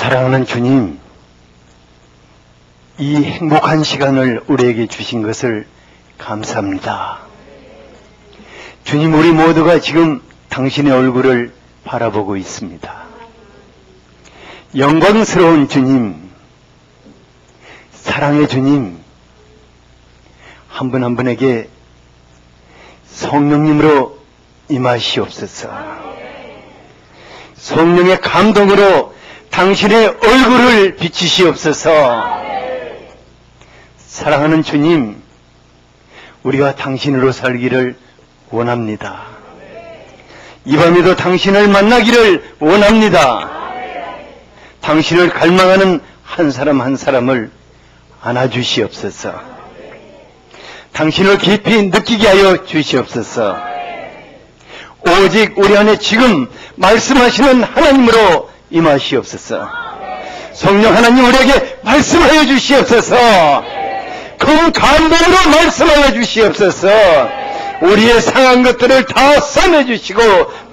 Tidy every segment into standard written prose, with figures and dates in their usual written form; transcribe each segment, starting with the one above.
사랑하는 주님, 이 행복한 시간을 우리에게 주신 것을 감사합니다. 주님, 우리 모두가 지금 당신의 얼굴을 바라보고 있습니다. 영광스러운 주님, 사랑의 주님, 한 분 한 분에게 성령님으로 임하시옵소서. 성령의 감동으로 당신의 얼굴을 비치시옵소서. 사랑하는 주님, 우리가 당신으로 살기를 원합니다. 이 밤에도 당신을 만나기를 원합니다. 당신을 갈망하는 한 사람 한 사람을 안아주시옵소서. 당신을 깊이 느끼게 하여 주시옵소서. 오직 우리 안에 지금 말씀하시는 하나님으로 임하시옵소서. 성령 하나님, 우리에게 말씀하여 주시옵소서. 큰 감동으로 말씀하여 주시옵소서. 우리의 상한 것들을 다 싸매주시고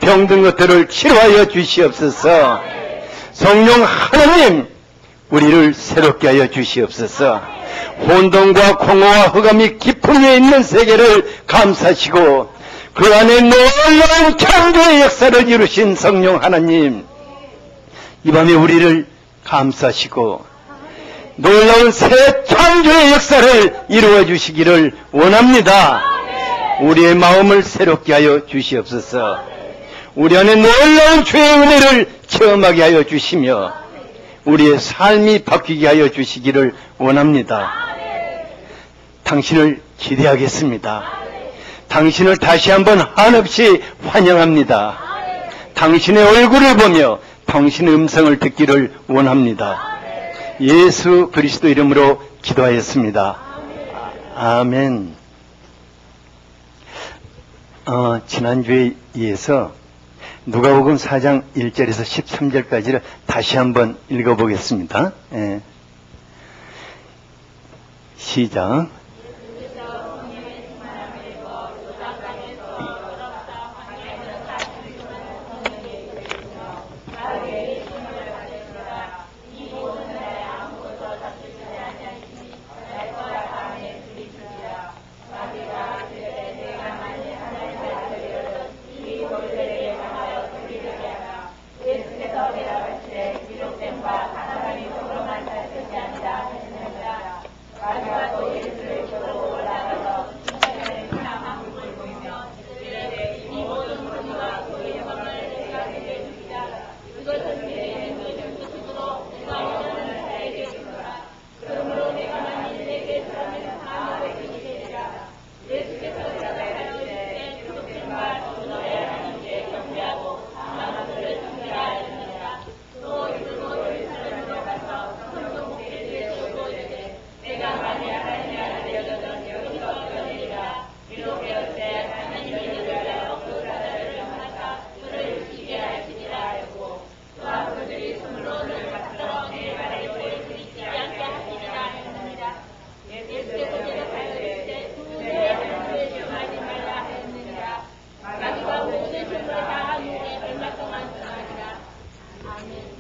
병든 것들을 치료하여 주시옵소서. 성령 하나님, 우리를 새롭게 하여 주시옵소서. 혼돈과 공허와 흑암이 깊음에 있는 세계를 감싸시고 그 안에 놀라운 창조의 역사를 이루신 성령 하나님, 이 밤에 우리를 감싸시고 놀라운 새 창조의 역사를 이루어 주시기를 원합니다. 우리의 마음을 새롭게 하여 주시옵소서. 우리 안에 놀라운 주의 은혜를 체험하게 하여 주시며 우리의 삶이 바뀌게 하여 주시기를 원합니다. 당신을 기대하겠습니다. 당신을 다시 한번 한없이 환영합니다. 당신의 얼굴을 보며 당신의 음성을 듣기를 원합니다. 예수 그리스도 이름으로 기도하였습니다. 아멘. 지난주에 이어서 누가복음 4장 1절에서 13절까지를 다시 한번 읽어보겠습니다. 시작.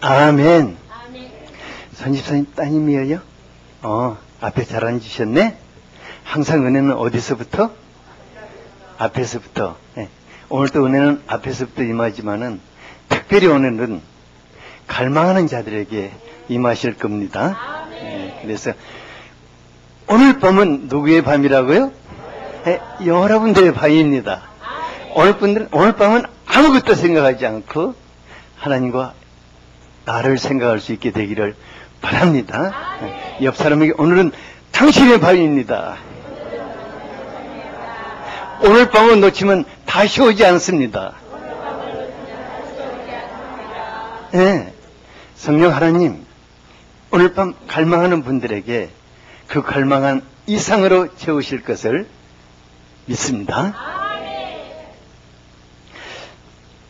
아멘. 선집사님 따님이에요? 앞에 잘 앉으셨네? 항상 은혜는 어디서부터? 앞에서부터. 네. 오늘도 은혜는 앞에서부터 임하지만은 특별히 오늘은 갈망하는 자들에게 임하실 겁니다. 네. 그래서 오늘 밤은 누구의 밤이라고요? 네. 여러분들의 밤입니다. 오늘 밤은 아무것도 생각하지 않고 하나님과 나를 생각할 수 있게 되기를 바랍니다. 옆 사람에게 오늘은 당신의 밤입니다. 오늘 밤을 놓치면 다시 오지 않습니다. 네. 성령 하나님, 오늘 밤 갈망하는 분들에게 그 갈망한 이상으로 채우실 것을 믿습니다.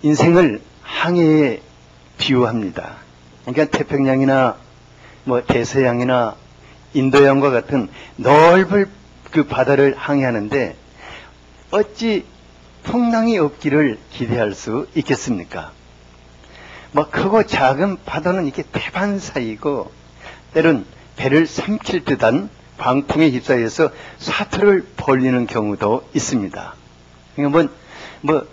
인생을 항해에 비유합니다. 그러니까 태평양이나 대서양이나 인도양과 같은 넓은 그 바다를 항해하는데 어찌 풍랑이 없기를 기대할 수 있겠습니까? 뭐 크고 작은 파도는 이렇게 태반사이고 때론 배를 삼킬 듯한 광풍에 휩싸여서 사투를 벌리는 경우도 있습니다. 그러니까 뭐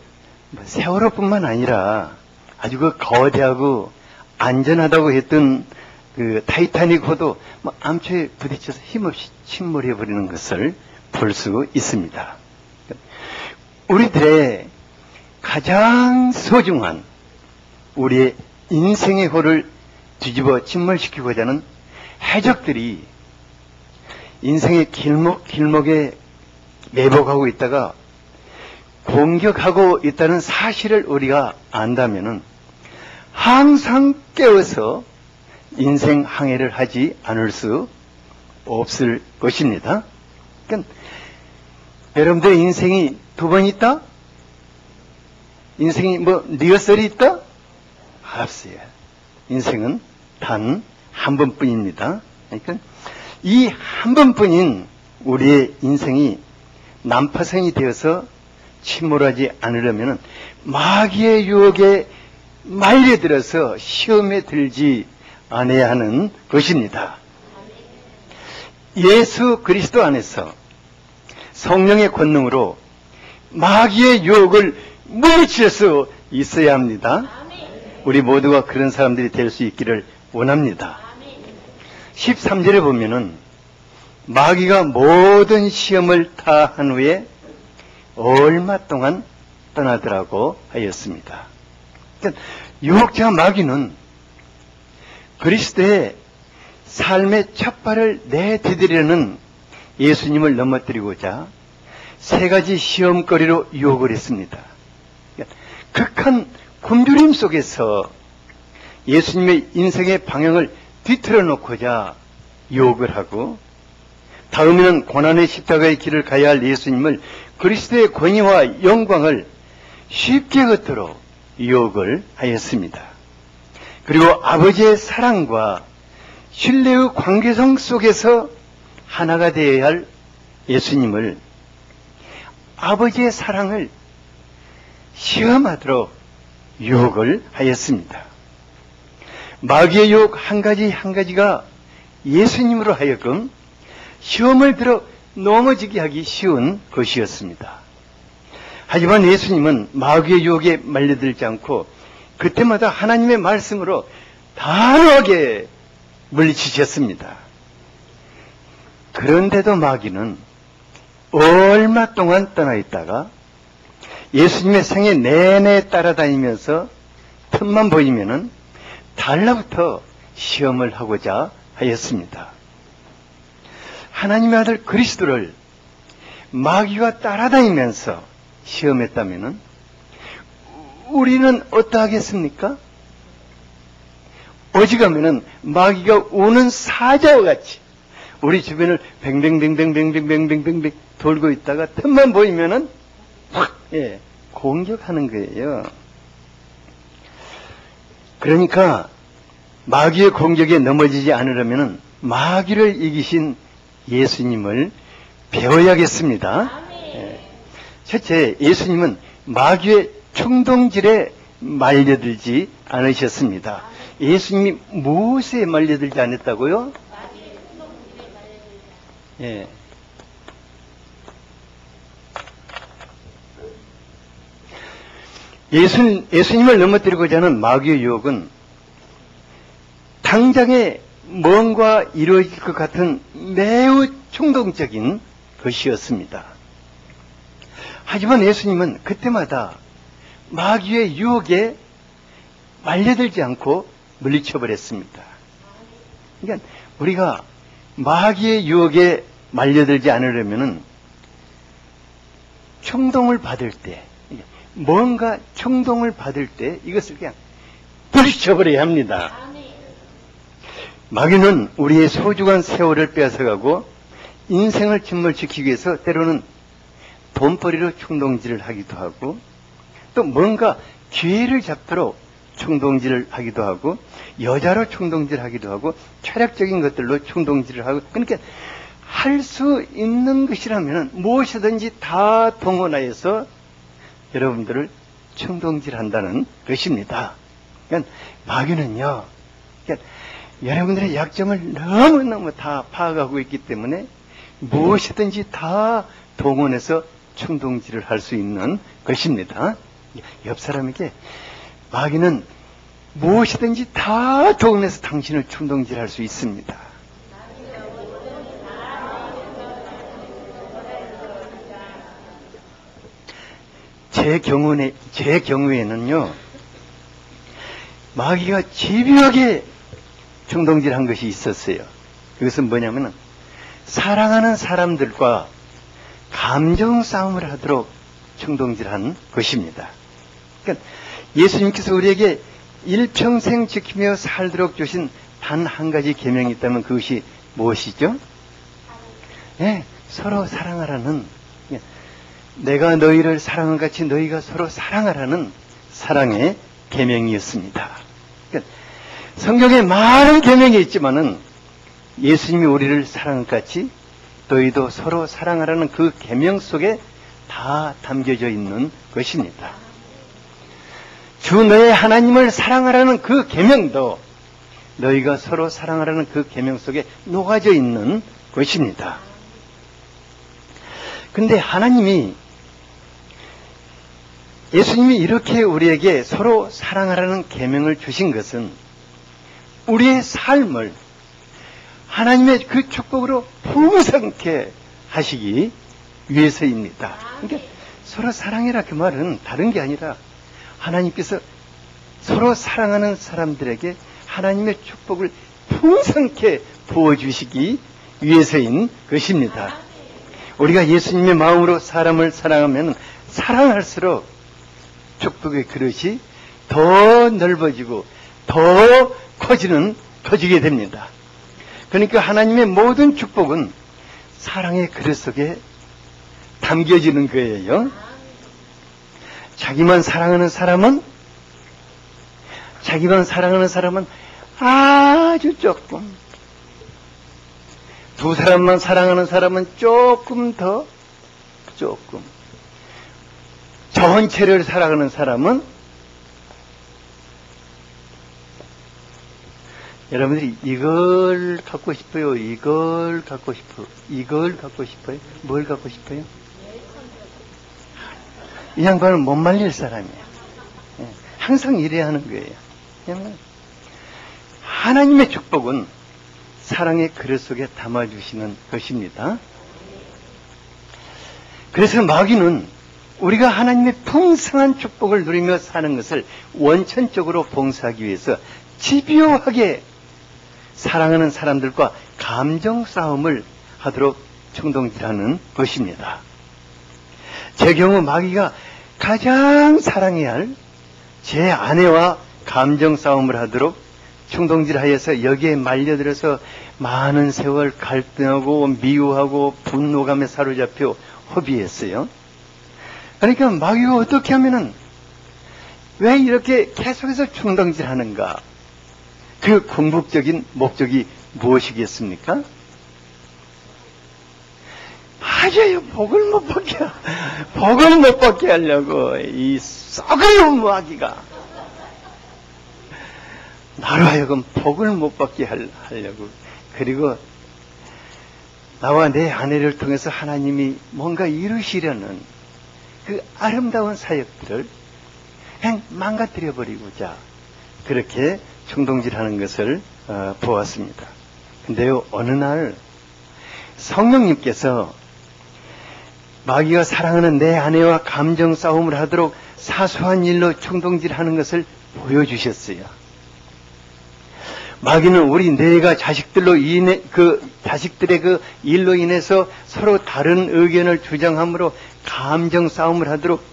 세월호뿐만 아니라 아주 그 거대하고 안전하다고 했던 그 타이타닉호도 뭐 암초에 부딪혀서 힘없이 침몰해 버리는 것을 볼 수 있습니다. 우리들의 가장 소중한 우리의 인생의 호를 뒤집어 침몰시키고자 하는 해적들이 인생의 길목에 매복하고 있다가 공격하고 있다는 사실을 우리가 안다면은 항상 깨어서 인생 항해를 하지 않을 수 없을 것입니다. 그러니까 여러분들의 인생이 두 번 있다? 인생이 뭐 리허설이 있다? 없어요. 인생은 단 한 번뿐입니다. 그러니까 이 한 번뿐인 우리의 인생이 난파선이 되어서 침몰하지 않으려면 마귀의 유혹에 말려들어서 시험에 들지 않아야 하는 것입니다. 예수 그리스도 안에서 성령의 권능으로 마귀의 유혹을 물리칠 수 있어야 합니다. 우리 모두가 그런 사람들이 될 수 있기를 원합니다. 13절에 보면은 마귀가 모든 시험을 다 한 후에 얼마 동안 떠나더라고 하였습니다. 그러니까 유혹자 마귀는 그리스도의 삶의 첫 발을 내디디려는 예수님을 넘어뜨리고자 세 가지 시험거리로 유혹을 했습니다. 그러니까 극한 굶주림 속에서 예수님의 인생의 방향을 뒤틀어 놓고자 유혹을 하고, 다음에는 고난의 십자가의 길을 가야 할 예수님을 그리스도의 권위와 영광을 쉽게 걷도록 유혹을 하였습니다. 그리고 아버지의 사랑과 신뢰의 관계성 속에서 하나가 되어야 할 예수님을 아버지의 사랑을 시험하도록 유혹을 하였습니다. 마귀의 유혹 한 가지 한 가지가 예수님으로 하여금 시험을 들어 넘어지게 하기 쉬운 것이었습니다. 하지만 예수님은 마귀의 유혹에 말려들지 않고 그때마다 하나님의 말씀으로 단호하게 물리치셨습니다. 그런데도 마귀는 얼마 동안 떠나 있다가 예수님의 생애 내내 따라다니면서 틈만 보이면은 달라붙어 시험을 하고자 하였습니다. 하나님의 아들 그리스도를 마귀가 따라다니면서 시험했다면은 우리는 어떠하겠습니까? 오직하면은 마귀가 우는 사자와 같이 우리 주변을 뱅뱅뱅뱅뱅뱅뱅뱅뱅 돌고 있다가 틈만 보이면은 확 공격하는 거예요. 그러니까 마귀의 공격에 넘어지지 않으려면 마귀를 이기신 예수님을 배워야겠습니다. 첫째, 예수님은 마귀의 충동질에 말려들지 않으셨습니다. 예수님이 무엇에 말려들지 않았다고요? 예수님을 넘어뜨리고자 하는 마귀의 유혹은 당장에 뭔가 이루어질 것 같은 매우 충동적인 것이었습니다. 하지만 예수님은 그때마다 마귀의 유혹에 말려들지 않고 물리쳐버렸습니다. 그러니까 우리가 마귀의 유혹에 말려들지 않으려면 충동을 받을 때, 뭔가 충동을 받을 때 이것을 그냥 물리쳐버려야 합니다. 마귀는 우리의 소중한 세월을 빼앗아가고 인생을 침몰시키기 위해서 때로는 돈벌이로 충동질을 하기도 하고, 또 뭔가 기회를 잡도록 충동질을 하기도 하고, 여자로 충동질을 하기도 하고, 철학적인 것들로 충동질을 하고, 그러니까 할 수 있는 것이라면 무엇이든지 다 동원하여서 여러분들을 충동질한다는 것입니다. 그러니까 마귀는요, 그러니까 여러분들의 약점을 너무너무 다 파악하고 있기 때문에 무엇이든지 다 동원해서 충동질을 할 수 있는 것입니다. 옆 사람에게 마귀는 무엇이든지 다 동원해서 당신을 충동질할 수 있습니다. 제 경우에는요, 마귀가 집요하게 충동질한 것이 있었어요. 그것은 뭐냐면은 사랑하는 사람들과 감정 싸움을 하도록 충동질한 것입니다. 그러니까 예수님께서 우리에게 일평생 지키며 살도록 주신 단 한 가지 계명이 있다면 그것이 무엇이죠? 네, 서로 사랑하라는, 내가 너희를 사랑한 같이 너희가 서로 사랑하라는 사랑의 계명이었습니다. 그러니까 성경에 많은 계명이 있지만은 예수님이 우리를 사랑한 같이 너희도 서로 사랑하라는 그 계명 속에 다 담겨져 있는 것입니다. 주 너의 하나님을 사랑하라는 그 계명도 너희가 서로 사랑하라는 그 계명 속에 녹아져 있는 것입니다. 근데 하나님이, 예수님이 이렇게 우리에게 서로 사랑하라는 계명을 주신 것은 우리의 삶을 하나님의 그 축복으로 풍성케 하시기 위해서입니다. 그러니까 서로 사랑해라 그 말은 다른 게 아니라 하나님께서 서로 사랑하는 사람들에게 하나님의 축복을 풍성케 부어주시기 위해서인 것입니다. 우리가 예수님의 마음으로 사람을 사랑하면 사랑할수록 축복의 그릇이 더 넓어지고 더 커지게 됩니다. 그러니까 하나님의 모든 축복은 사랑의 그릇 속에 담겨지는 거예요. 자기만 사랑하는 사람은 아주 조금, 두 사람만 사랑하는 사람은 조금, 전체를 사랑하는 사람은, 여러분들이 이걸 갖고 싶어요? 이걸 갖고 싶어요? 뭘 갖고 싶어요? 이 양반은 못 말릴 사람이에요. 항상 이래야 하는 거예요. 하나님의 축복은 사랑의 그릇 속에 담아주시는 것입니다. 그래서 마귀는 우리가 하나님의 풍성한 축복을 누리며 사는 것을 원천적으로 봉사하기 위해서 집요하게 사랑하는 사람들과 감정 싸움을 하도록 충동질하는 것입니다. 제 경우 마귀가 가장 사랑해야 할 제 아내와 감정 싸움을 하도록 충동질하여서 여기에 말려들어서 많은 세월 갈등하고 미워하고 분노감에 사로잡혀 허비했어요. 그러니까 마귀가 어떻게 하면은 왜 이렇게 계속해서 충동질하는가? 그 궁극적인 목적이 무엇이겠습니까? 맞아요. 복을 못 받게 하려고 이 썩은 마귀가 나로 하여금 복을 못 받게 하려고, 그리고 나와 내 아내를 통해서 하나님이 뭔가 이루시려는 그 아름다운 사역들을 그냥 망가뜨려 버리고자 그렇게 충동질하는 것을 보았습니다. 근데요, 어느 날 성령님께서 마귀가 사랑하는 내 아내와 감정 싸움을 하도록 사소한 일로 충동질하는 것을 보여주셨어요. 마귀는 우리 내가 자식들의 그 일로 인해서 서로 다른 의견을 주장함으로 감정 싸움을 하도록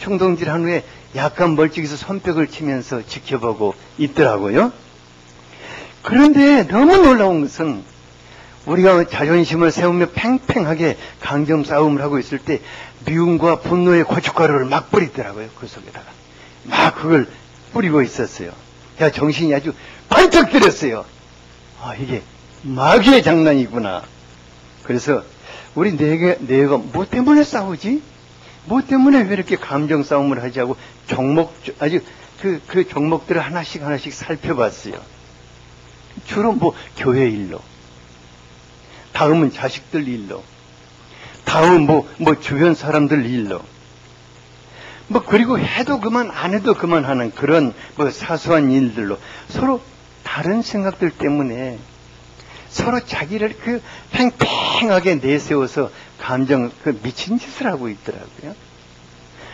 충동질한 후에 약간 멀찍이서 손뼉을 치면서 지켜보고 있더라고요. 그런데 너무 놀라운 것은 우리가 자존심을 세우며 팽팽하게 감정 싸움을 하고 있을 때 미움과 분노의 고춧가루를 막 뿌리더라고요. 그 속에다가 막 그걸 뿌리고 있었어요. 야, 정신이 아주 반짝 들었어요. 아, 이게 마귀의 장난이구나. 그래서 우리 내가 뭐 때문에 싸우지? 뭐 때문에 왜 이렇게 감정 싸움을 하지 하고 아주 그 종목들을 하나씩 살펴봤어요. 주로 뭐 교회 일로, 다음은 자식들 일로, 다음 뭐 주변 사람들 일로, 그리고 해도 그만 안 해도 그만 하는 그런 사소한 일들로 서로 다른 생각들 때문에 서로 자기를 팽팽하게 내세워서 미친 짓을 하고 있더라고요.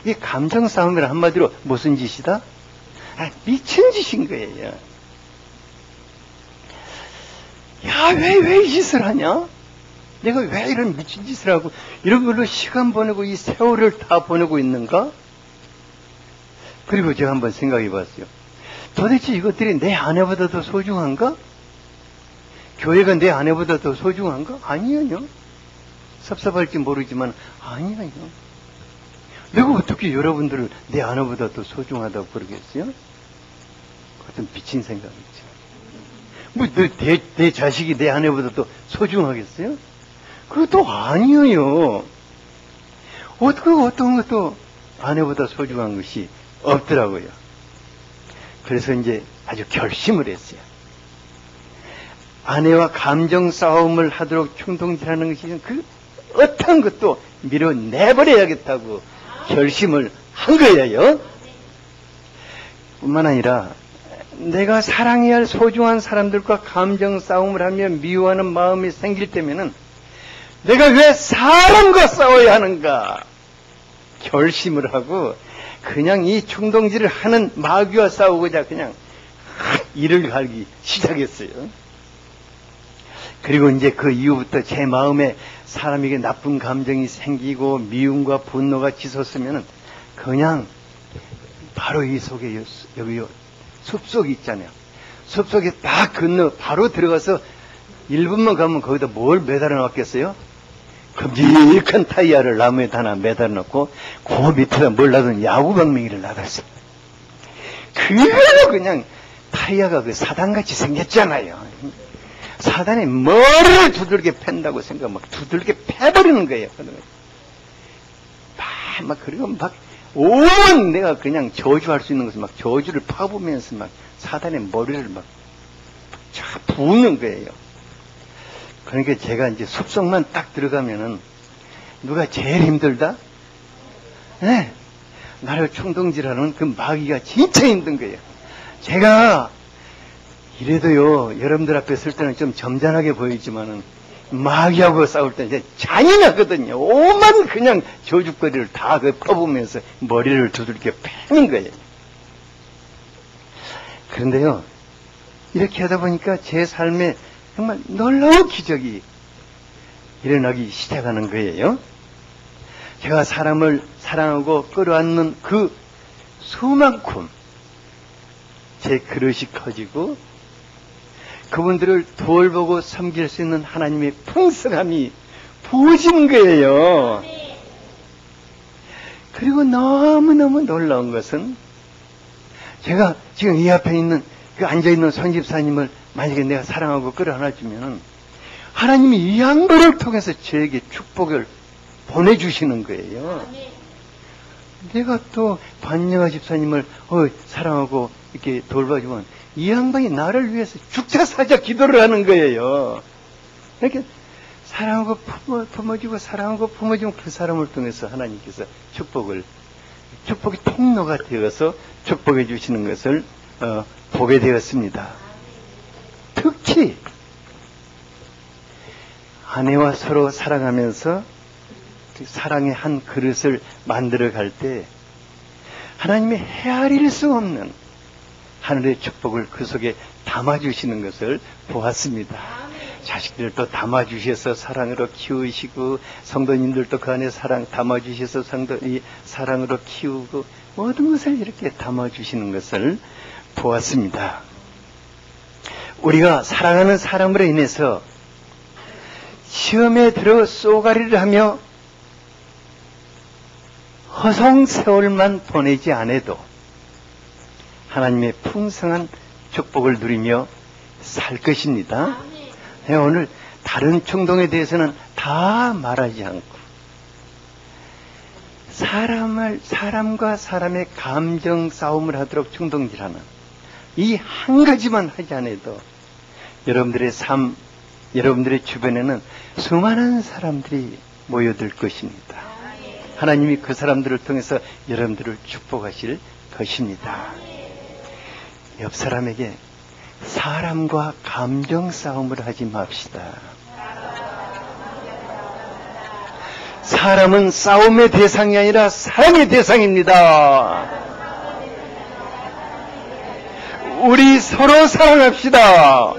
이게 감정 싸움이라 한마디로 무슨 짓이다? 미친 짓인 거예요. 야, 왜 이 짓을 하냐? 내가 왜 이런 미친 짓을 하고 이런 걸로 시간 보내고 이 세월을 다 보내고 있는가? 그리고 제가 한번 생각해 봤어요. 도대체 이것들이 내 아내보다 더 소중한가? 교회가 내 아내보다 더 소중한가? 아니에요. 섭섭할지 모르지만 아니에요. 내가 어떻게 여러분들을 내 아내보다 더 소중하다고 그러겠어요? 그것은 미친 생각이죠. 내 자식이 내 아내보다 더 소중하겠어요? 그것도 아니에요. 어떤 것도 아내보다 소중한 것이 없더라고요. 그래서 이제 아주 결심을 했어요. 아내와 감정 싸움을 하도록 충동질하는 것이 어떤 것도 밀어내버려야겠다고 결심을 한 거예요. 뿐만 아니라 내가 사랑해야 할 소중한 사람들과 감정 싸움을 하며 미워하는 마음이 생길 때면은 내가 왜 사람과 싸워야 하는가 결심을 하고 그냥 이 충동질을 하는 마귀와 싸우고자 그냥 이를 갈기 시작했어요. 그리고 이제 그 이후부터 제 마음에 사람에게 나쁜 감정이 생기고 미움과 분노가 치솟으면은 그냥 바로 이 속에 여기 숲속이 있잖아요. 숲속에 딱 건너 바로 들어가서 1분만 가면 거기다 뭘 매달아 놨겠어요? 큼직한 타이어를 나무에 하나 매달아 놓고 그 밑에다 뭘 놔둔 야구방망이를 놔뒀어요. 그거 그냥 타이어가 사단같이 생겼잖아요. 사단에 머리를 두들겨 팬다고 생각 막 두들겨 패버리는 거예요. 그리고 온 내가 그냥 저주할 수 있는 것을 저주를 파보면서 사단의 머리를 쫙 부는 거예요. 그러니까 제가 이제 숲속만 딱 들어가면은 누가 제일 힘들다? 네. 나를 충동질하는 그 마귀가 진짜 힘든 거예요. 제가 이래도요, 여러분들 앞에 설 때는 좀 점잖하게 보이지만은 마귀하고 싸울 때 이제 잔인하거든요. 오만 그냥 저주거리를 다 퍼보면서 머리를 두들겨 패는 거예요. 그런데요, 이렇게 하다 보니까 제 삶에 정말 놀라운 기적이 일어나기 시작하는 거예요. 제가 사람을 사랑하고 끌어안는 그 수만큼 제 그릇이 커지고 그분들을 돌보고 섬길 수 있는 하나님의 풍성함이 부어지는 거예요. 그리고 너무너무 놀라운 것은 제가 지금 이 앞에 있는 그 앉아있는 손집사님을 만약에 내가 사랑하고 끌어안아주면 하나님이 이 양반을 통해서 저에게 축복을 보내주시는 거예요. 내가 또 반영아 집사님을 사랑하고 이렇게 돌봐주면 이 양반이 나를 위해서 죽자사자 기도를 하는 거예요. 이렇게 사랑하고 품어주고 사랑하고 품어주면 그 사람을 통해서 하나님께서 축복의 통로가 되어서 축복해 주시는 것을 보게 되었습니다. 특히 아내와 서로 사랑하면서 그 사랑의 한 그릇을 만들어 갈 때 하나님의 헤아릴 수 없는 하늘의 축복을 그 속에 담아주시는 것을 보았습니다. 자식들도 담아주셔서 사랑으로 키우시고 성도님들도 그 안에 사랑 담아주셔서 사랑으로 키우고 모든 것을 이렇게 담아주시는 것을 보았습니다. 우리가 사랑하는 사람으로 인해서 시험에 들어 쏘가리를 하며 허송세월만 보내지 않아도 하나님의 풍성한 축복을 누리며 살 것입니다. 오늘 다른 충동에 대해서는 다 말하지 않고 사람과 사람의 감정 싸움을 하도록 충동질하는 이 한 가지만 하지 않아도 여러분들의 삶, 여러분들의 주변에는 수많은 사람들이 모여들 것입니다. 하나님이 그 사람들을 통해서 여러분들을 축복하실 것입니다. 옆 사람에게 사람과 감정 싸움을 하지 맙시다. 사람은 싸움의 대상이 아니라 사랑의 대상입니다. 우리 서로 사랑합시다.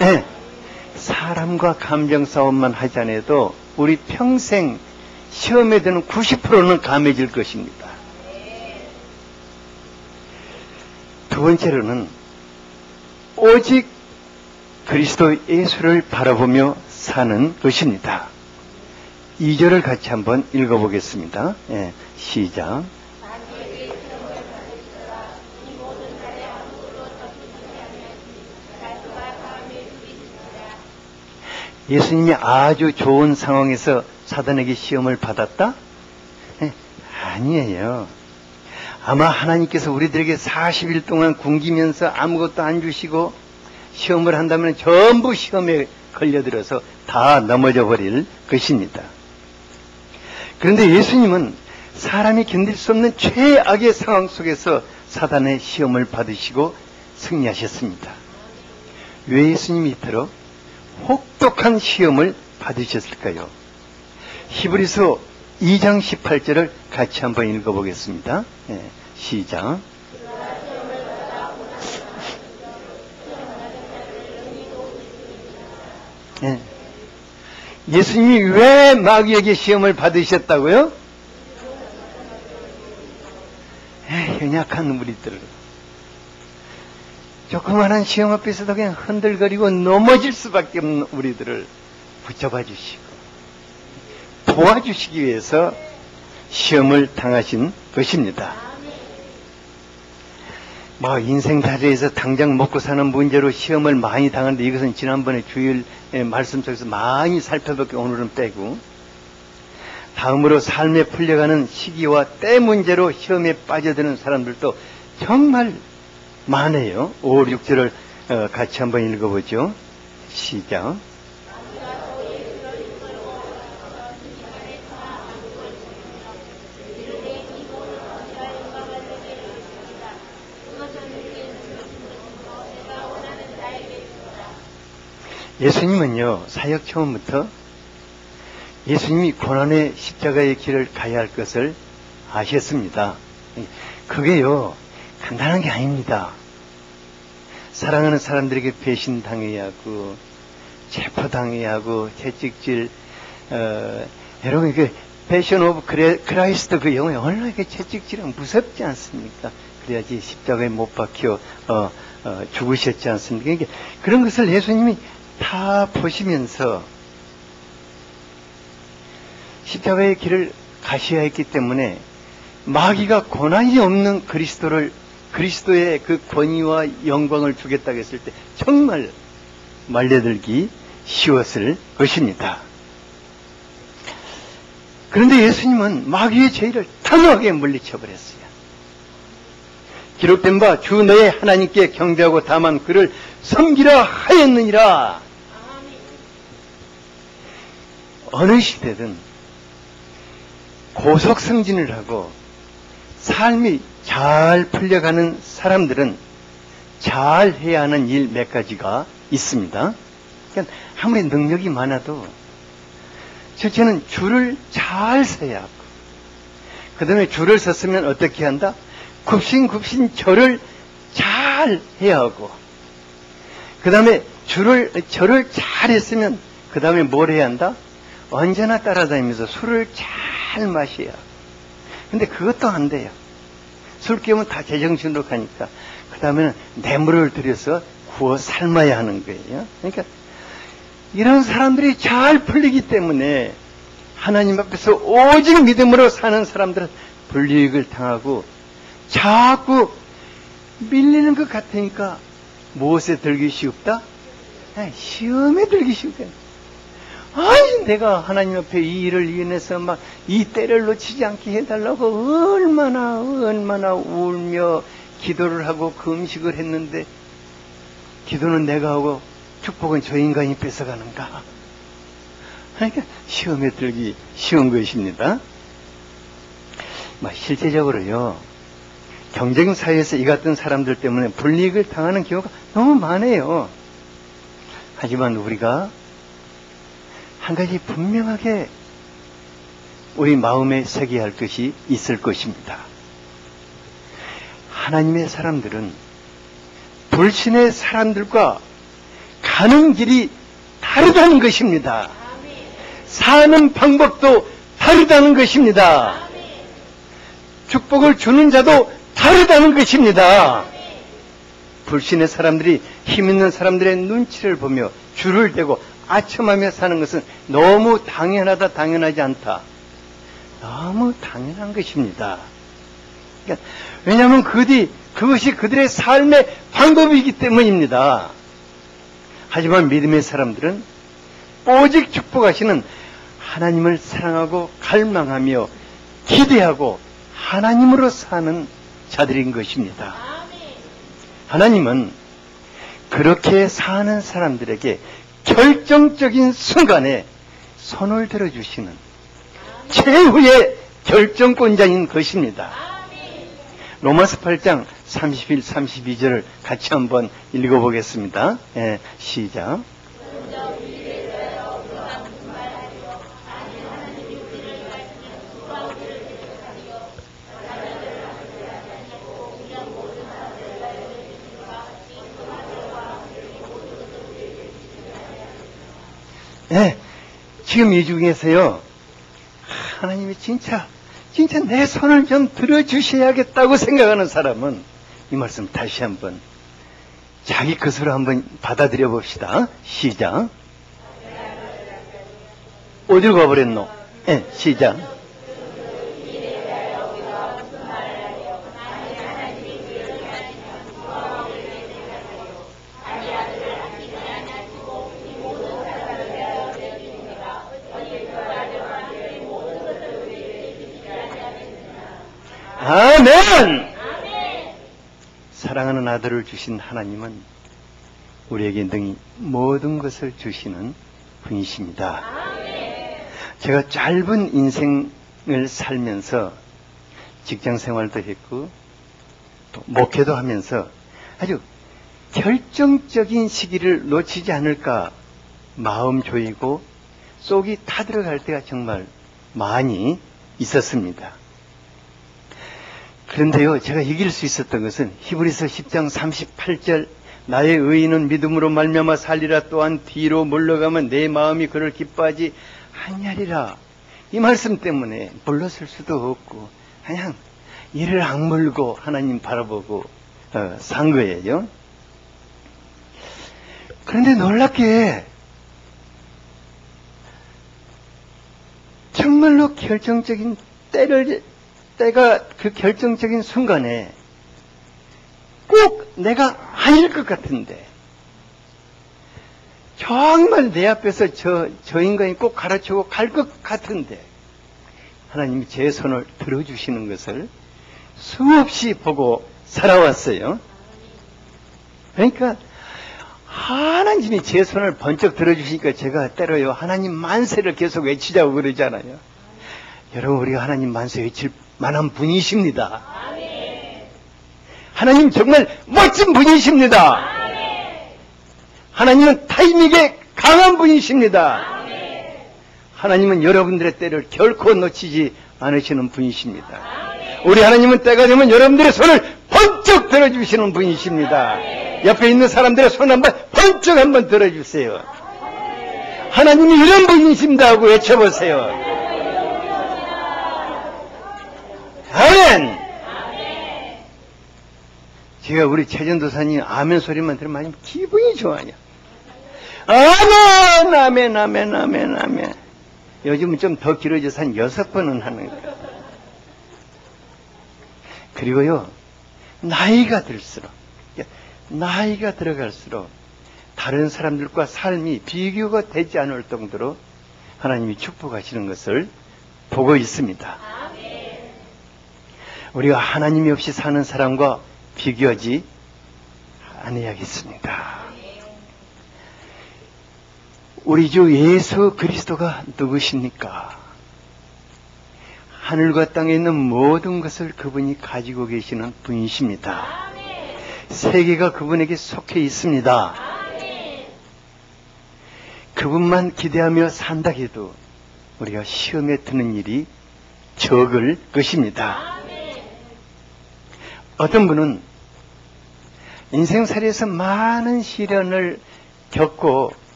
네. 사람과 감정 싸움만 하지 않아도 우리 평생 시험에 드는 90%는 감해질 것입니다. 두 번째로는 오직 그리스도 예수를 바라보며 사는 것입니다. 2절을 같이 한번 읽어보겠습니다. 예, 시작. 예수님이 아주 좋은 상황에서 사단에게 시험을 받았다? 네, 아니에요. 아마 하나님께서 우리들에게 40일 동안 굶기면서 아무것도 안 주시고 시험을 한다면 전부 시험에 걸려들어서 다 넘어져 버릴 것입니다. 그런데 예수님은 사람이 견딜 수 없는 최악의 상황 속에서 사단의 시험을 받으시고 승리하셨습니다. 왜 예수님이 이토록 혹독한 시험을 받으셨을까요? 히브리서 2장 18절을 같이 한번 읽어보겠습니다. 네, 시작. 네. 예수님이 왜 마귀에게 시험을 받으셨다고요? 연약한 우리들을 조그마한 시험 앞에서도 그냥 흔들거리고 넘어질 수밖에 없는 우리들을 붙잡아 주시고 도와주시기 위해서 시험을 당하신 것입니다. 인생 자리에서 당장 먹고 사는 문제로 시험을 많이 당하는데 이것은 지난번에 주일 말씀 속에서 많이 살펴봤기 오늘은 빼고, 다음으로 삶에 풀려가는 시기와 때 문제로 시험에 빠져드는 사람들도 정말 많아요. 5, 6절을 같이 한번 읽어보죠. 시작. 예수님은요, 사역 처음부터 예수님이 고난의 십자가의 길을 가야 할 것을 아셨습니다. 그게요, 간단한 게 아닙니다. 사랑하는 사람들에게 배신당해야 하고, 체포당해야 하고, 채찍질, 여러분, 패션 오브 크라이스트 그 영화에 얼마나 채찍질은 무섭지 않습니까? 그래야지 십자가에 못 박혀, 죽으셨지 않습니까? 그러니까 그런 것을 예수님이 다 보시면서 십자가의 길을 가셔야 했기 때문에 마귀가 고난이 없는 그리스도의 그 권위와 영광을 주겠다고 했을 때 정말 말려들기 쉬웠을 것입니다. 그런데 예수님은 마귀의 죄를 단호하게 물리쳐버렸어요. 기록된 바 주 너의 하나님께 경배하고 다만 그를 섬기라 하였느니라. 어느 시대든 고속승진을 하고 삶이 잘 풀려가는 사람들은 잘 해야 하는 일 몇 가지가 있습니다. 그러니까 아무리 능력이 많아도 첫째는 줄을 잘 서야 하고, 그 다음에 줄을 섰으면 어떻게 한다? 굽신굽신 절을 잘 해야 하고, 그 다음에 절을 잘 했으면 그 다음에 뭘 해야 한다? 언제나 따라다니면서 술을 잘 마셔야 하고. 근데 그것도 안 돼요. 술 깨우면 다 제정신으로 가니까 그 다음에는 뇌물을 들여서 구워 삶아야 하는 거예요. 그러니까 이런 사람들이 잘 풀리기 때문에 하나님 앞에서 오직 믿음으로 사는 사람들은 불이익을 당하고 자꾸 밀리는 것 같으니까 무엇에 들기 쉽다? 시험에 들기 쉽다. 아니, 내가 하나님 앞에 이 일을 위해서 막 이 때를 놓치지 않게 해달라고 얼마나 울며 기도를 하고 금식을 했는데, 기도는 내가 하고 축복은 저 인간이 뺏어가는가? 그러니까 시험에 들기 쉬운 것입니다. 실제적으로요, 경쟁 사회에서 이 같은 사람들 때문에 불이익을 당하는 경우가 너무 많아요. 하지만 우리가 한 가지 분명하게 우리 마음에 새겨야 할 것이 있을 것입니다. 하나님의 사람들은 불신의 사람들과 가는 길이 다르다는 것입니다. 사는 방법도 다르다는 것입니다. 축복을 주는 자도 다르다는 것입니다. 불신의 사람들이 힘 있는 사람들의 눈치를 보며 줄을 대고 아첨하며 사는 것은 너무 당연하다, 당연하지 않다. 너무 당연한 것입니다. 그러니까 왜냐하면 그것이 그들의 삶의 방법이기 때문입니다. 하지만 믿음의 사람들은 오직 축복하시는 하나님을 사랑하고 갈망하며 기대하고 하나님으로 사는 자들인 것입니다. 하나님은 그렇게 사는 사람들에게 결정적인 순간에 손을 들어주시는 최후의 결정권자인 것입니다. 로마서 8장 31, 32절을 같이 한번 읽어보겠습니다. 시작. 지금 이 중에서요, 하나님이 진짜 내 손을 좀 들어주셔야겠다고 생각하는 사람은 이 말씀 다시 한번 자기 것으로 한번 받아들여 봅시다. 시작. 어디로 가버렸노? 시작. 아멘! 사랑하는 아들을 주신 하나님은 우리에게 능히 모든 것을 주시는 분이십니다. 제가 짧은 인생을 살면서 직장 생활도 했고 또 목회도 하면서 아주 결정적인 시기를 놓치지 않을까 마음 조이고 속이 타들어갈 때가 정말 많이 있었습니다. 그런데요, 제가 이길 수 있었던 것은 히브리서 10장 38절 나의 의인은 믿음으로 말미암아 살리라. 또한 뒤로 물러가면 내 마음이 그를 기뻐하지 아니하리라. 이 말씀 때문에 물러설 수도 없고 그냥 이를 악물고 하나님 바라보고 산 거예요. 그런데 놀랍게 정말로 결정적인 때가 그 결정적인 순간에 꼭 내가 아닐 것 같은데 정말 내 앞에서 저 인간이 꼭 가르치고 갈 것 같은데 하나님이 제 손을 들어주시는 것을 수없이 보고 살아왔어요. 그러니까 하나님이 제 손을 번쩍 들어주시니까 제가 때로요 하나님 만세를 계속 외치자고 그러잖아요. 여러분, 우리가 하나님 만세 외칠 만한 분이십니다. 하나님 정말 멋진 분이십니다. 하나님은 타이밍에 강한 분이십니다. 하나님은 여러분들의 때를 결코 놓치지 않으시는 분이십니다. 우리 하나님은 때가 되면 여러분들의 손을 번쩍 들어주시는 분이십니다. 옆에 있는 사람들의 손 한번 번쩍 한번 들어주세요. 하나님이 이런 분이십니다 하고 외쳐보세요. 아멘! 제가 우리 최전도사님 아멘 소리만 들으면 아주 기분이 좋아요. 아멘, 아멘, 아멘, 아멘, 아멘. 요즘은 좀 더 길어져서 한 6번은 하는 거예요. 그리고요, 나이가 들어갈수록 다른 사람들과 삶이 비교가 되지 않을 정도로 하나님이 축복하시는 것을 보고 있습니다. 우리가 하나님이 없이 사는 사람과 비교하지 않아야겠습니다. 우리 주 예수 그리스도가 누구십니까? 하늘과 땅에 있는 모든 것을 그분이 가지고 계시는 분이십니다. 세계가 그분에게 속해 있습니다. 그분만 기대하며 산다 해도 우리가 시험에 드는 일이 적을 것입니다. 어떤 분은 인생살이에서 많은 시련을 겪고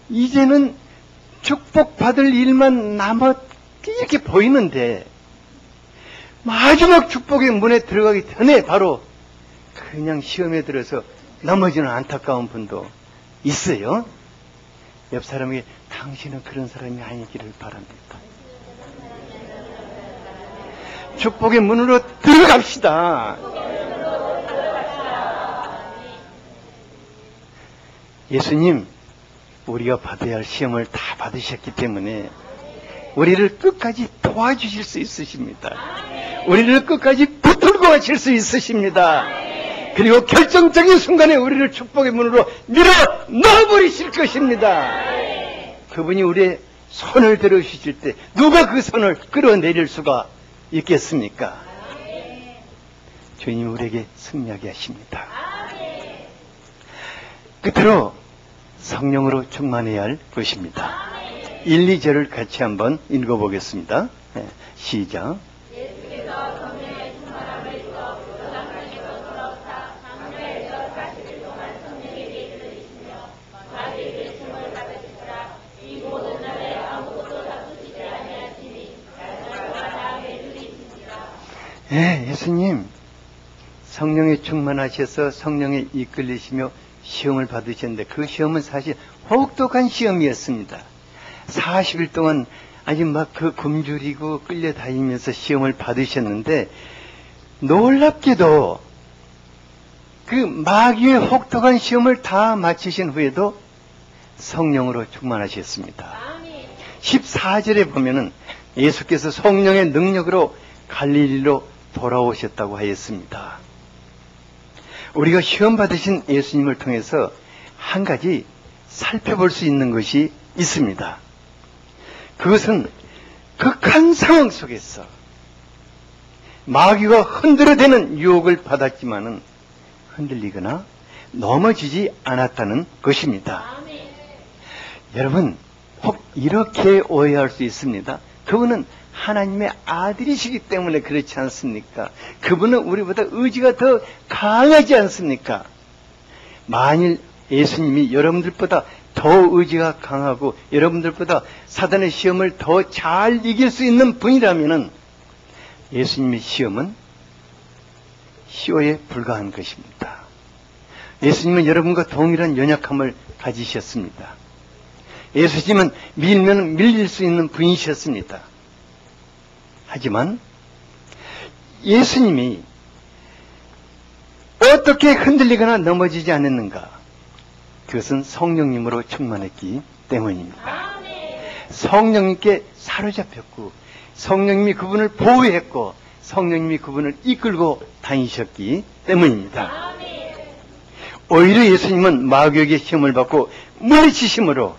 이제는 축복받을 일만 남았 이렇게 보이는데 마지막 축복의 문에 들어가기 전에 바로 그냥 시험에 들어서 넘어지는 안타까운 분도 있어요. 옆 사람에게 당신은 그런 사람이 아니기를 바랍니다. 축복의 문으로 들어갑시다. 예수님, 우리가 받아야 할 시험을 다 받으셨기 때문에 우리를 끝까지 도와주실 수 있으십니다. 우리를 끝까지 붙들고 가실 수 있으십니다. 그리고 결정적인 순간에 우리를 축복의 문으로 밀어 넣어버리실 것입니다. 그분이 우리의 손을 들어주실 때 누가 그 손을 끌어내릴 수가 있겠습니까? 주님 우리에게 승리하게 하십니다. 끝으로 성령으로 충만해야 할 것입니다. 1, 2절을 같이 한번 읽어보겠습니다. 네, 시작. 예수께서 성령의 충만함을 주어 교사관에서 돌아오사 강가에서 40일 동안 성령에게 들으시며 마귀에게 시험을 받으시더라. 이 모든 날에 아무것도 다투시지 아니하시니 날마다 다음에 들으시니라. 네, 예수님 성령에 충만하셔서 성령에 이끌리시며 시험을 받으셨는데 그 시험은 사실 혹독한 시험이었습니다. 40일 동안 아주 막 그 굶주리고 끌려다니면서 시험을 받으셨는데 놀랍게도 그 마귀의 혹독한 시험을 다 마치신 후에도 성령으로 충만하셨습니다. 14절에 보면은 예수께서 성령의 능력으로 갈릴리로 돌아오셨다고 하였습니다. 우리가 시험 받으신 예수님을 통해서 한 가지 살펴볼 수 있는 것이 있습니다. 그것은 극한 상황 속에서 마귀가 흔들어대는 유혹을 받았지만은 흔들리거나 넘어지지 않았다는 것입니다. 여러분, 혹 이렇게 오해할 수 있습니다. 그분은 하나님의 아들이시기 때문에 그렇지 않습니까? 그분은 우리보다 의지가 더 강하지 않습니까? 만일 예수님이 여러분들보다 더 의지가 강하고 여러분들보다 사단의 시험을 더 잘 이길 수 있는 분이라면 예수님의 시험은 시호에 불과한 것입니다. 예수님은 여러분과 동일한 연약함을 가지셨습니다. 예수님은 밀면 밀릴 수 있는 분이셨습니다. 하지만 예수님이 어떻게 흔들리거나 넘어지지 않았는가? 그것은 성령님으로 충만했기 때문입니다. 성령님께 사로잡혔고 성령님이 그분을 보호했고 성령님이 그분을 이끌고 다니셨기 때문입니다. 오히려 예수님은 마귀에게 시험을 받고 물리치심으로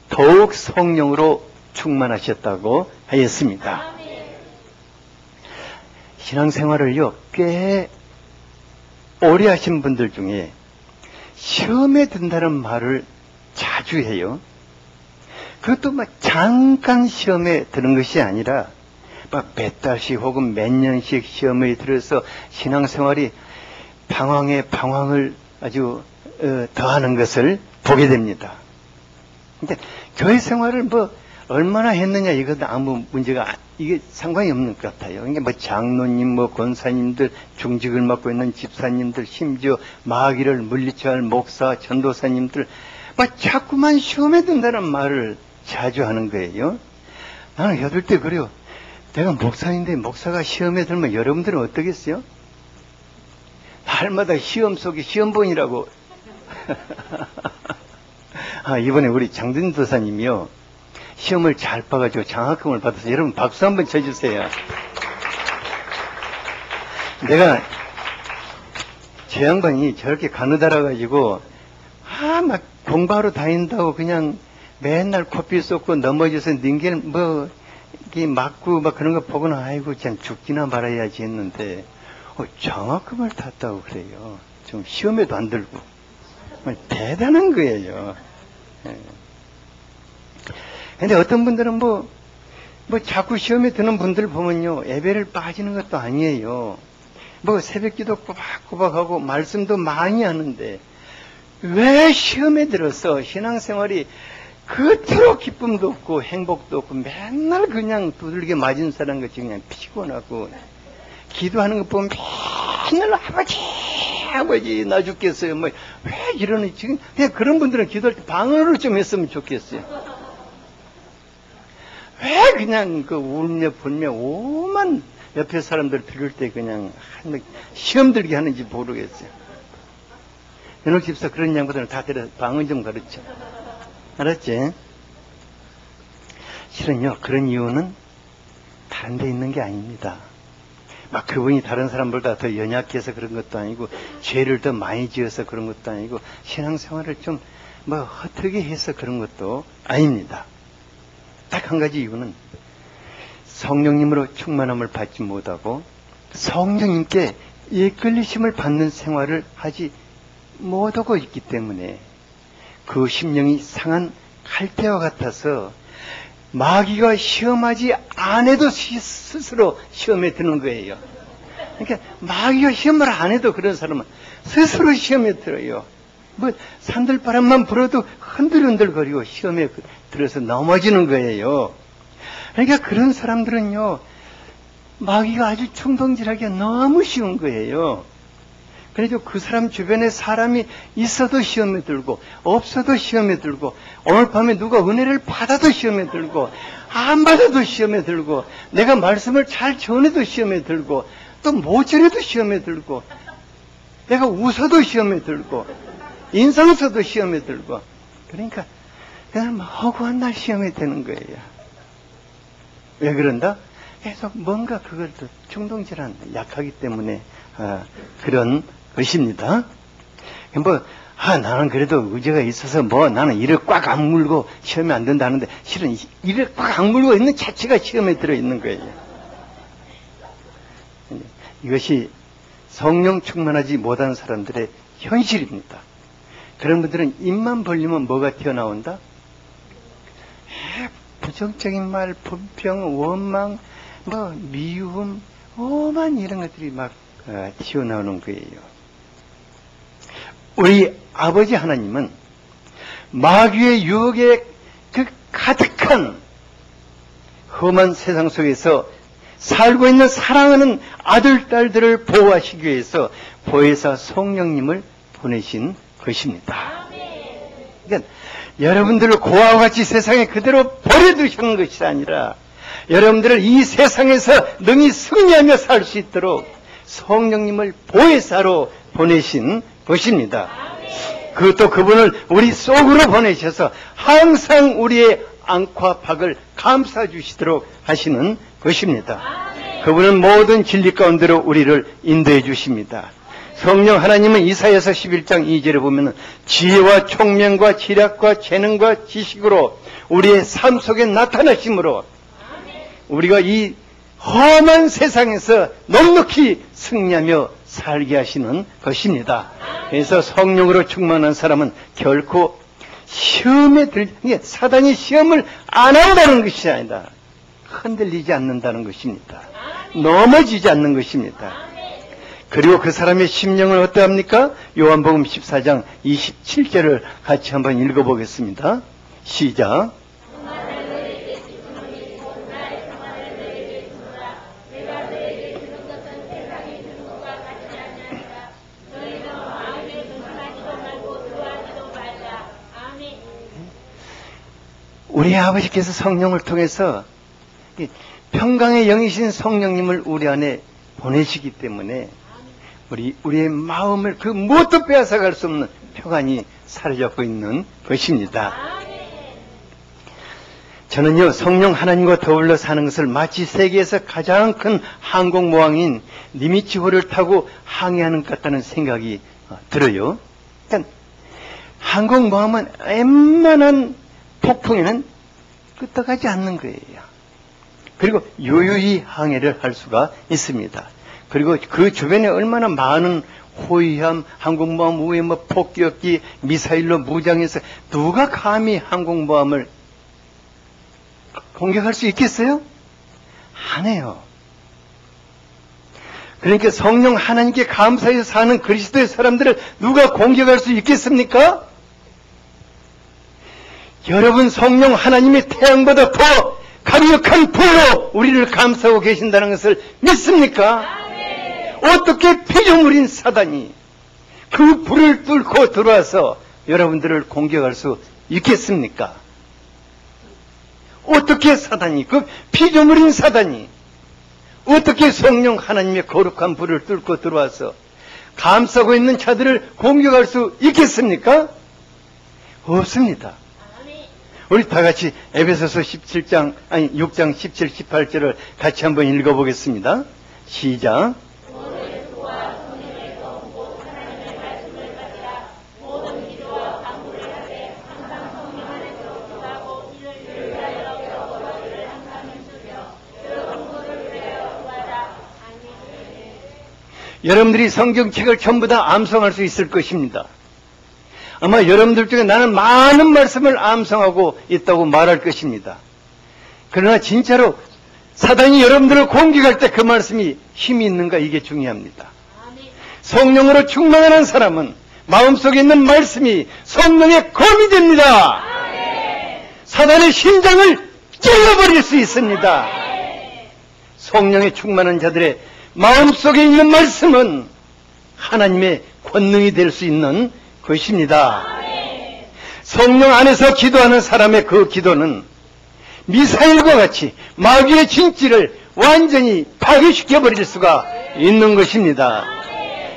더욱 성령으로 충만하셨다고 하였습니다. 신앙생활을요 꽤 오래 하신 분들 중에 시험에 든다는 말을 자주 해요. 그것도 막 잠깐 시험에 드는 것이 아니라 막 몇 달씩 혹은 몇 년씩 시험에 들어서 신앙생활이 방황에 방황을 아주 더하는 것을 보게 됩니다. 근데 교회 생활을 뭐 얼마나 했느냐 이것도 아무 문제가 이게 상관이 없는 것 같아요. 이게 뭐 장로님, 뭐 권사님들, 중직을 맡고 있는 집사님들, 심지어 마귀를 물리쳐야 할 목사, 전도사님들, 막 자꾸만 시험에 든다는 말을 자주 하는 거예요. 나는 여덟 때 그래요. 내가 목사인데 목사가 시험에 들면 여러분들은 어떠겠어요? 날마다 시험 속에 시험본이라고. 이번에 우리 장든 도사님이요. 시험을 잘 봐가지고 장학금을 받아서 여러분 박수 한번 쳐주세요. 내가 저 양반이 저렇게 가느다라가지고 막 공부하러 다닌다고 그냥 맨날 코피 쏟고 넘어져서 닌게 뭐 이렇게 맞고 막 그런 거 보고는 아이고 그냥 죽기나 말아야지 했는데 장학금을 탔다고 그래요. 좀 시험에도 안 들고 대단한 거예요. 근데 어떤 분들은 뭐 자꾸 시험에 드는 분들 보면요, 예배를 빠지는 것도 아니에요. 뭐 새벽기도 꼬박꼬박하고 말씀도 많이 하는데 왜 시험에 들어서 신앙생활이 그토록 기쁨도 없고 행복도 없고 맨날 그냥 두들겨 맞은 사람 같이 그냥 피곤하고 기도하는 거 보면 맨날 아버지 나 죽겠어요. 뭐 왜 이러는 지금 그냥 그런 분들은 기도할 때 방언으로 좀 했으면 좋겠어요. 왜 그냥 그 울며 불며 오만 옆에 사람들 들을 때 그냥 시험 들게 하는지 모르겠어요. 연옥 집사 그런 양반들은 다 데려 방언 좀 가르쳐. 알았지? 실은요, 그런 이유는 다른 데 있는 게 아닙니다. 막 그분이 다른 사람보다 더 연약해서 그런 것도 아니고, 죄를 더 많이 지어서 그런 것도 아니고, 신앙생활을 좀 허투기 해서 그런 것도 아닙니다. 딱 한 가지 이유는 성령님으로 충만함을 받지 못하고 성령님께 이끌리심을 받는 생활을 하지 못하고 있기 때문에 그 심령이 상한 칼대와 같아서 마귀가 시험하지 않아도 스스로 시험에 드는 거예요. 그러니까 마귀가 시험을 안 해도 그런 사람은 스스로 시험에 들어요. 뭐 산들바람만 불어도 흔들흔들거리고 시험에 들어서 넘어지는 거예요. 그러니까 그런 사람들은요, 마귀가 아주 충동질하기가 너무 쉬운 거예요. 그래도 그 사람 주변에 사람이 있어도 시험에 들고 없어도 시험에 들고 오늘 밤에 누가 은혜를 받아도 시험에 들고 안 받아도 시험에 들고 내가 말씀을 잘 전해도 시험에 들고 또 못 전해도 시험에 들고 내가 웃어도 시험에 들고 인상 써도 시험에 들고 그러니까 그냥 허구한 날 시험에 드는 거예요. 왜 그런다? 계속 뭔가 그걸 또 충동질한 약하기 때문에 그런 것입니다. 나는 그래도 의지가 있어서 나는 이를 꽉 악물고 시험에 안 된다는데 실은 이를 꽉 악물고 있는 자체가 시험에 들어있는 거예요. 이것이 성령 충만하지 못한 사람들의 현실입니다. 그런 분들은 입만 벌리면 뭐가 튀어나온다? 부정적인 말, 불평, 원망, 미움, 오만 이런 것들이 막 튀어나오는 거예요. 우리 아버지 하나님은 마귀의 유혹에 그 가득한 험한 세상 속에서 살고 있는 사랑하는 아들, 딸들을 보호하시기 위해서 보혜사 성령님을 보내신 것입니다. 그러니까 여러분들을 고아와 같이 세상에 그대로 버려두시는 것이 아니라 여러분들을 이 세상에서 능히 승리하며 살 수 있도록 성령님을 보혜사로 보내신 것입니다. 그것도 그분을 우리 속으로 보내셔서 항상 우리의 안과 박을 감싸 주시도록 하시는 것입니다. 그분은 모든 진리 가운데로 우리를 인도해 주십니다. 성령 하나님은 이사야서 11장 2절에 보면은 지혜와 총명과 지략과 재능과 지식으로 우리의 삶 속에 나타나심으로 우리가 이 험한 세상에서 넉넉히 승리하며 살게 하시는 것입니다. 그래서 성령으로 충만한 사람은 결코 시험에 사단이 시험을 안 한다는 것이 아니다. 흔들리지 않는다는 것입니다. 넘어지지 않는 것입니다. 그리고 그 사람의 심령은 어떠합니까? 요한복음 14장 27절을 같이 한번 읽어보겠습니다. 시작. 우리 아버지께서 성령을 통해서 평강의 영이신 성령님을 우리 안에 보내시기 때문에 우리의 마음을 그 무엇도 빼앗아갈 수 없는 평안이 사로잡고 있는 것입니다. 저는요, 성령 하나님과 더불어 사는 것을 마치 세계에서 가장 큰 항공모함인 니미츠호를 타고 항해하는 것 같다는 생각이 들어요. 그러니까 항공모함은 웬만한 폭풍에는 끄떡하지 않는 거예요. 그리고 유유히 항해를 할 수가 있습니다. 그리고 그 주변에 얼마나 많은 호위함, 항공모함 위에 폭격기, 미사일로 무장해서 누가 감히 항공모함을 공격할 수 있겠어요? 안 해요. 그러니까 성령 하나님께 감사해서 사는 그리스도의 사람들을 누가 공격할 수 있겠습니까? 여러분, 성령 하나님이 태양보다 더 강력한 불로 우리를 감싸고 계신다는 것을 믿습니까? 어떻게 피조물인 사단이 그 불을 뚫고 들어와서 여러분들을 공격할 수 있겠습니까? 어떻게 사단이, 그 피조물인 사단이 어떻게 성령 하나님의 거룩한 불을 뚫고 들어와서 감싸고 있는 자들을 공격할 수 있겠습니까? 없습니다. 우리 다 같이 에베소서 6장 17, 18절을 같이 한번 읽어보겠습니다. 시작. 여러분들이 성경책을 전부 다 암송할 수 있을 것입니다. 아마 여러분들 중에 나는 많은 말씀을 암송하고 있다고 말할 것입니다. 그러나 진짜로 사단이 여러분들을 공격할 때 그 말씀이 힘이 있는가, 이게 중요합니다. 성령으로 충만한 사람은 마음속에 있는 말씀이 성령의 검이 됩니다. 사단의 심장을 찔러버릴 수 있습니다. 성령에 충만한 자들의 마음속에 있는 말씀은 하나님의 권능이 될 수 있는 것입니다. 성령 안에서 기도하는 사람의 그 기도는 미사일과 같이 마귀의 진지를 완전히 파괴시켜버릴 수가 있는 것입니다.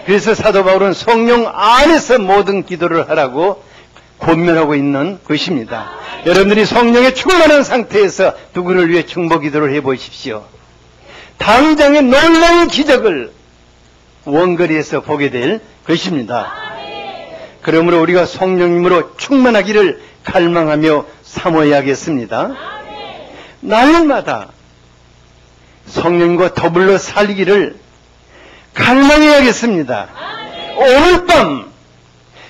그래서 사도 바울은 성령 안에서 모든 기도를 하라고 권면하고 있는 것입니다. 여러분들이 성령에 충만한 상태에서 누구를 위해 중보 기도를 해보십시오. 당장의 놀라운 기적을 원거리에서 보게 될 것입니다. 그러므로 우리가 성령님으로 충만하기를 갈망하며 삼어야겠습니다. 날마다 성령과 더불어 살기를 갈망해야겠습니다. 오늘 밤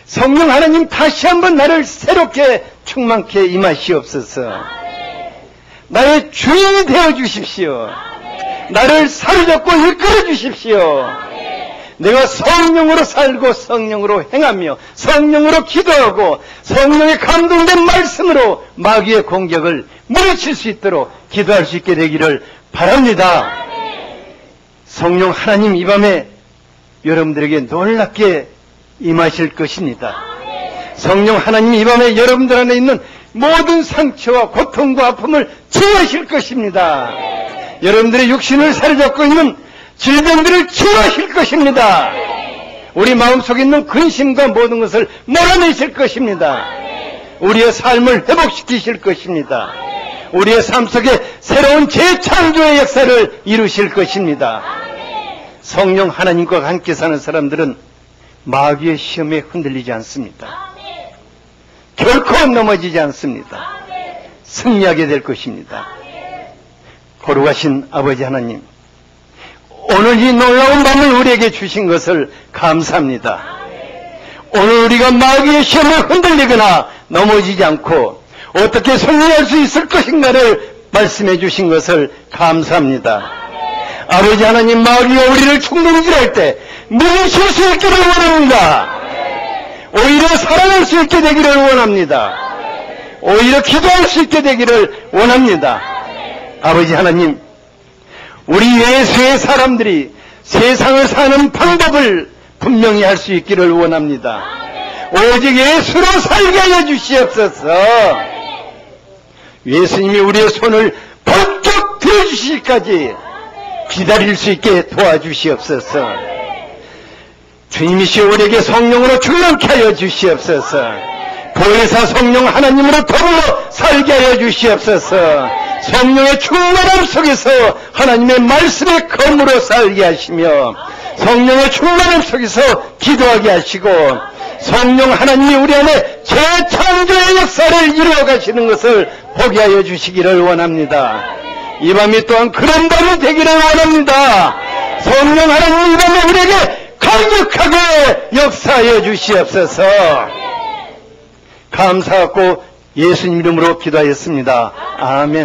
성령 하나님 다시 한번 나를 새롭게 충만케 임하시옵소서. 나의 주인이 되어 주십시오. 나를 사로잡고 이끌어 주십시오. 내가 성령으로 살고 성령으로 행하며 성령으로 기도하고 성령의 감동된 말씀으로 마귀의 공격을 물리칠 수 있도록 기도할 수 있게 되기를 바랍니다. 성령 하나님 이 밤에 여러분들에게 놀랍게 임하실 것입니다. 성령 하나님 이 밤에 여러분들 안에 있는 모든 상처와 고통과 아픔을 치유하실 것입니다. 여러분들의 육신을 사로잡고 있는 질병들을 치유하실 것입니다. 우리 마음속에 있는 근심과 모든 것을 몰아내실 것입니다. 우리의 삶을 회복시키실 것입니다. 우리의 삶 속에 새로운 재창조의 역사를 이루실 것입니다. 성령 하나님과 함께 사는 사람들은 마귀의 시험에 흔들리지 않습니다. 결코 넘어지지 않습니다. 승리하게 될 것입니다. 거룩하신 아버지 하나님, 오늘 이 놀라운 밤을 우리에게 주신 것을 감사합니다. 오늘 우리가 마귀의 시험에 흔들리거나 넘어지지 않고 어떻게 승리할 수 있을 것인가를 말씀해 주신 것을 감사합니다. 아버지 하나님, 마귀가 우리를 충동질할 때 물리칠 수 있기를 원합니다. 오히려 사랑할 수 있게 되기를 원합니다. 오히려 기도할 수 있게 되기를 원합니다. 아버지 하나님, 우리 예수의 사람들이 세상을 사는 방법을 분명히 할 수 있기를 원합니다. 오직 예수로 살게 하여 주시옵소서. 예수님이 우리의 손을 번쩍 들어주실까지 기다릴 수 있게 도와주시옵소서. 주님이시 우리에게 성령으로 충만케 하여 주시옵소서. 보혜사 성령 하나님으로 더불어 살게 하여 주시옵소서. 성령의 충만함 속에서 하나님의 말씀의 검으로 살게 하시며 성령의 충만함 속에서 기도하게 하시고 성령 하나님이 우리 안에 재창조의 역사를 이루어 가시는 것을 보게 하여 주시기를 원합니다. 이 밤이 또한 그런 밤이 되기를 원합니다. 성령 하나님 이 밤에 우리에게 강력하게 역사하여 주시옵소서. 감사하고 예수님 이름으로 기도하였습니다. 아멘.